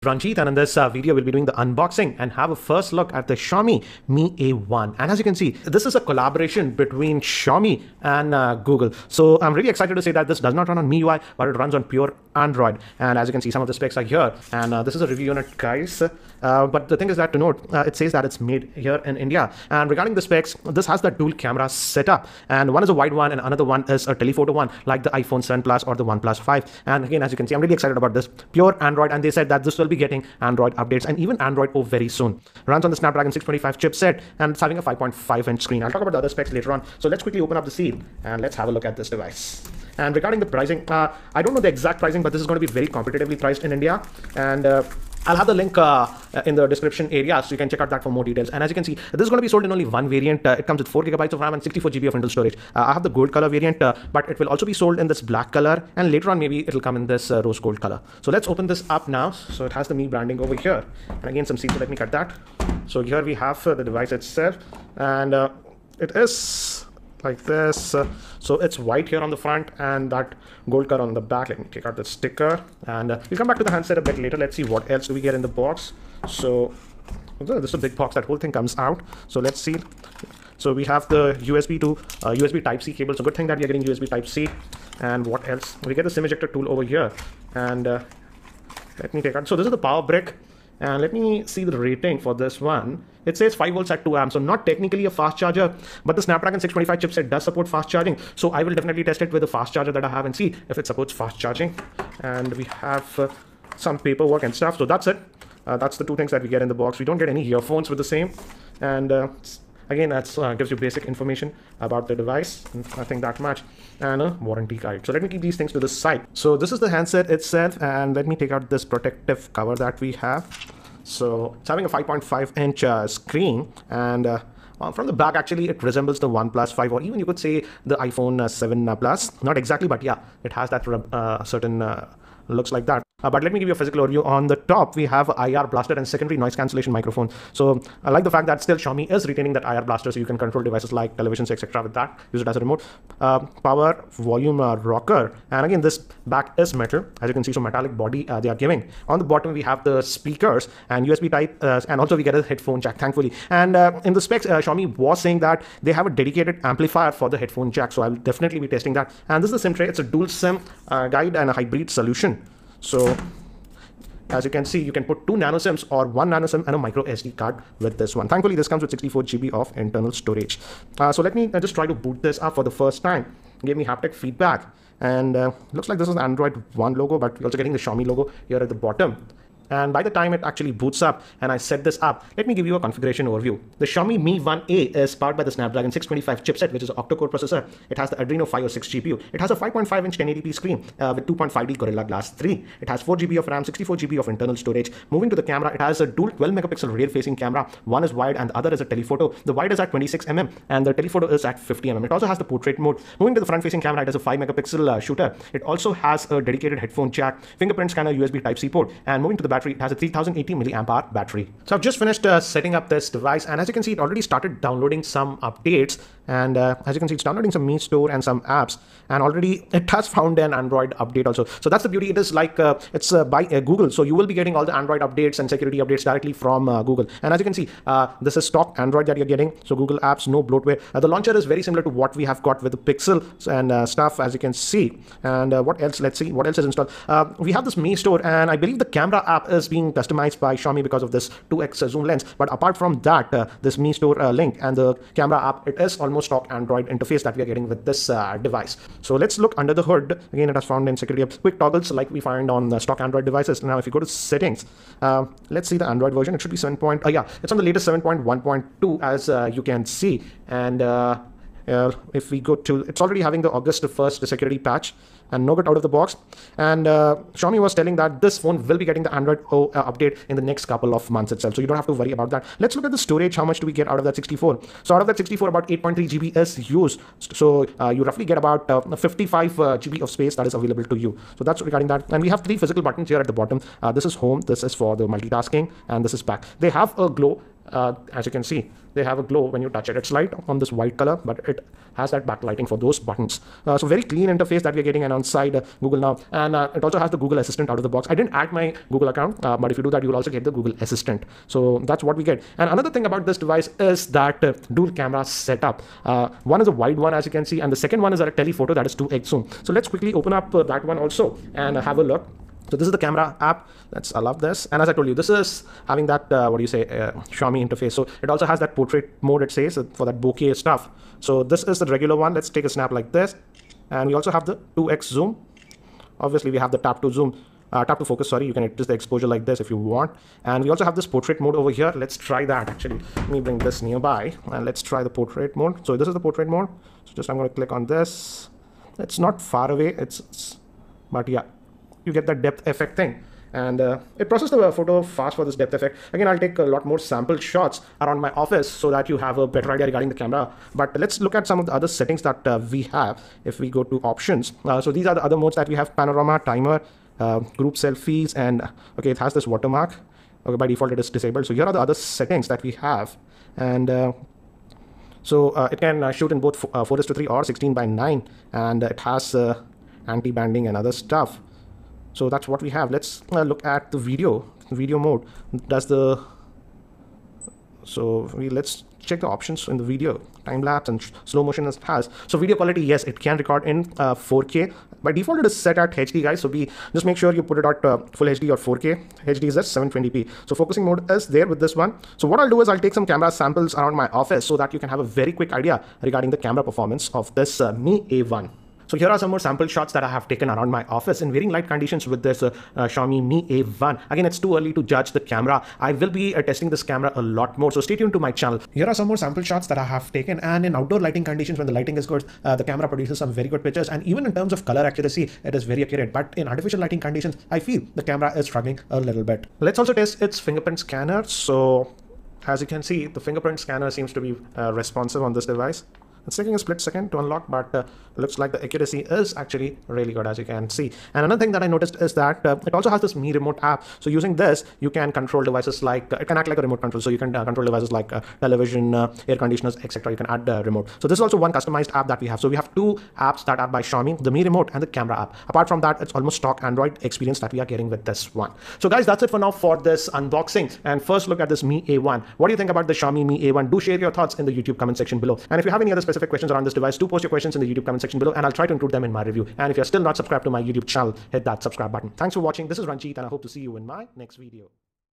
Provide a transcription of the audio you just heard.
Ranjit, and in this video we'll be doing the unboxing and have a first look at the Xiaomi Mi A1. And as you can see, this is a collaboration between Xiaomi and Google. So I'm really excited to say that this does not run on MIUI, but it runs on pure Android. And as you can see, some of the specs are here. And this is a review unit, guys. But the thing is that to note, it says that it's made here in India. And regarding the specs, this has the dual camera setup. And one is a wide one and another one is a telephoto one, like the iPhone 7 Plus or the OnePlus 5. And again, as you can see, I'm really excited about this. Pure Android, and they said that this will be getting Android updates and even Android O very soon. Runs on the Snapdragon 625 chipset and it's having a 5.5-inch screen. I'll talk about the other specs later on. So let's quickly open up the seal and let's have a look at this device. And regarding the pricing, I don't know the exact pricing, but this is going to be very competitively priced in India. And I'll have the link in the description area, so you can check out that for more details. And as you can see, this is going to be sold in only one variant. It comes with 4 GB of RAM and 64 GB of internal storage. I have the gold color variant, but it will also be sold in this black color. And later on, maybe it'll come in this rose gold color. So let's open this up now. So it has the Mi branding over here. And again, some seals, so let me cut that. So here we have the device itself. And it is like this. So it's white here on the front and that gold color on the back. Let me take out the sticker and we'll come back to the handset a bit later. Let's see what else do we get in the box. So this is a big box. That whole thing comes out. So let's see. So we have the USB to USB Type-C cable. So good thing that we are getting USB Type-C. And what else? We get the SIM ejector tool over here. And let me take out. So this is the power brick. And let me see the rating for this one. It says 5 volts at 2 amps, so not technically a fast charger, but the Snapdragon 625 chipset does support fast charging. So I will definitely test it with the fast charger that I have and see if it supports fast charging. And we have some paperwork and stuff. So that's it. That's the two things that we get in the box. We don't get any earphones with the same. And again, that gives you basic information about the device, nothing that much, and a warranty guide. So let me keep these things to the side. So this is the handset itself, and let me take out this protective cover that we have. So it's having a 5.5-inch screen, and from the back, actually, it resembles the OnePlus 5, or even you could say the iPhone 7 Plus. Not exactly, but yeah, it has that certain looks like that. But let me give you a physical overview. On the top, we have IR blaster and secondary noise cancellation microphone. So I like the fact that still Xiaomi is retaining that IR blaster, so you can control devices like televisions, etc. with that. Use it as a remote. Power volume rocker. And again, this back is metal. As you can see, so metallic body they are giving. On the bottom, we have the speakers and USB type, and also we get a headphone jack, thankfully. And in the specs, Xiaomi was saying that they have a dedicated amplifier for the headphone jack. So I'll definitely be testing that. And this is the SIM tray. It's a dual SIM guide and a hybrid solution. So as you can see, you can put 2 nano SIMs or 1 nano SIM and a micro SD card with this one. Thankfully, this comes with 64 GB of internal storage. So let me just try to boot this up for the first time. Give me haptic feedback. And looks like this is the Android One logo, but we're also getting the Xiaomi logo here at the bottom. And by the time it actually boots up and I set this up, let me give you a configuration overview. The Xiaomi Mi 1A is powered by the Snapdragon 625 chipset, which is an octa-core processor. It has the Adreno 506 GPU. It has a 5.5-inch 1080p screen with 2.5D Gorilla Glass 3. It has 4 GB of RAM, 64 GB of internal storage. Moving to the camera, it has a dual 12-megapixel rear-facing camera. One is wide and the other is a telephoto. The wide is at 26mm and the telephoto is at 50mm. It also has the portrait mode. Moving to the front-facing camera, it has a 5-megapixel shooter. It also has a dedicated headphone jack, fingerprint scanner, USB Type-C port. And moving to the battery, it has a 3080 mAh battery. So I've just finished setting up this device, and as you can see, it already started downloading some updates. And as you can see, it's downloading some Mi Store and some apps, and already it has found an Android update also. So that's the beauty. It is like it's by Google, so you will be getting all the Android updates and security updates directly from Google. And as you can see, this is stock Android that you're getting. So Google apps, no bloatware. The launcher is very similar to what we have got with the Pixel and stuff, as you can see. And what else? Let's see what else is installed. We have this Mi Store, and I believe the camera app is being customized by Xiaomi because of this 2x zoom lens. But apart from that, this Mi Store link and the camera app, it is almost stock Android interface that we are getting with this device. So let's look under the hood. Again, it has found in security apps, quick toggles like we find on the stock Android devices. Now, if you go to settings, let's see the Android version. It should be 7. Yeah, it's on the latest 7.1.2 as you can see. And if we go to, it's already having the August 1st security patch and no good out of the box. And Xiaomi was telling that this phone will be getting the Android O update in the next couple of months itself. So you don't have to worry about that. Let's look at the storage. How much do we get out of that 64? So out of that 64, about 8.3 GB is used. So you roughly get about 55 GB of space that is available to you. So that's regarding that. And we have 3 physical buttons here at the bottom. This is home, this is for the multitasking, and this is back. They have a glow as you can see, they have a glow when you touch it. It's light on this white color, but it has that backlighting for those buttons. So very clean interface that we're getting and on side Google Now. And it also has the Google Assistant out of the box. I didn't add my Google account, but if you do that, you'll also get the Google Assistant. So that's what we get. And another thing about this device is that dual camera setup. One is a wide one, as you can see, and the second one is a telephoto that is 2x zoom. So let's quickly open up that one also and have a look. So this is the camera app. I love this. And as I told you, this is having that, Xiaomi interface. So it also has that portrait mode, it says, for that bokeh stuff. So this is the regular one. Let's take a snap like this. And we also have the 2x zoom. Obviously, we have the tap to zoom. Tap to focus, sorry. You can adjust the exposure like this if you want. And we also have this portrait mode over here. Let's try that actually. Let me bring this nearby and let's try the portrait mode. So this is the portrait mode. So I'm going to click on this. It's not far away. But yeah, you get that depth effect thing. And it processes the photo fast for this depth effect. Again, I'll take a lot more sample shots around my office so that you have a better idea regarding the camera. But let's look at some of the other settings that we have. If we go to options, so these are the other modes that we have: panorama, timer, group selfies, and okay, it has this watermark. Okay, by default it is disabled. So here are the other settings that we have. And so it can shoot in both 4:3 or 16:9, and it has anti-banding and other stuff. So that's what we have. Let's look at the video mode. Let's check the options in the video. Time lapse and slow motion it has. So video quality, yes, it can record in 4K. By default, it is set at HD, guys. So just make sure you put it at full HD or 4K. HD is at 720p. So focusing mode is there with this one. So what I'll do is I'll take some camera samples around my office so that you can have a very quick idea regarding the camera performance of this Mi A1. So here are some more sample shots that I have taken around my office in varying light conditions with this Xiaomi Mi A1. Again, it's too early to judge the camera. I will be testing this camera a lot more, so stay tuned to my channel. Here are some more sample shots that I have taken, and in outdoor lighting conditions, when the lighting is good, the camera produces some very good pictures, and even in terms of color accuracy, it is very accurate. But in artificial lighting conditions, I feel the camera is struggling a little bit. Let's also test its fingerprint scanner. So as you can see, the fingerprint scanner seems to be responsive on this device. It's taking a split second to unlock, but looks like the accuracy is actually really good, as you can see. And another thing that I noticed is that it also has this Mi Remote app. So using this, you can control devices like, it can act like a remote control. So you can control devices like television, air conditioners, etc. You can add the remote. So this is also one customized app that we have. So we have two apps that are by Xiaomi, the Mi Remote and the camera app. Apart from that, it's almost stock Android experience that we are getting with this one. So guys, that's it for now for this unboxing and first look at this Mi A1. What do you think about the Xiaomi Mi A1? Do share your thoughts in the YouTube comment section below. And if you have any other specific questions around this device, do post your questions in the YouTube comment section below and I'll try to include them in my review. And if you're still not subscribed to my YouTube channel, hit that subscribe button. Thanks for watching. This is Ranjit and I hope to see you in my next video.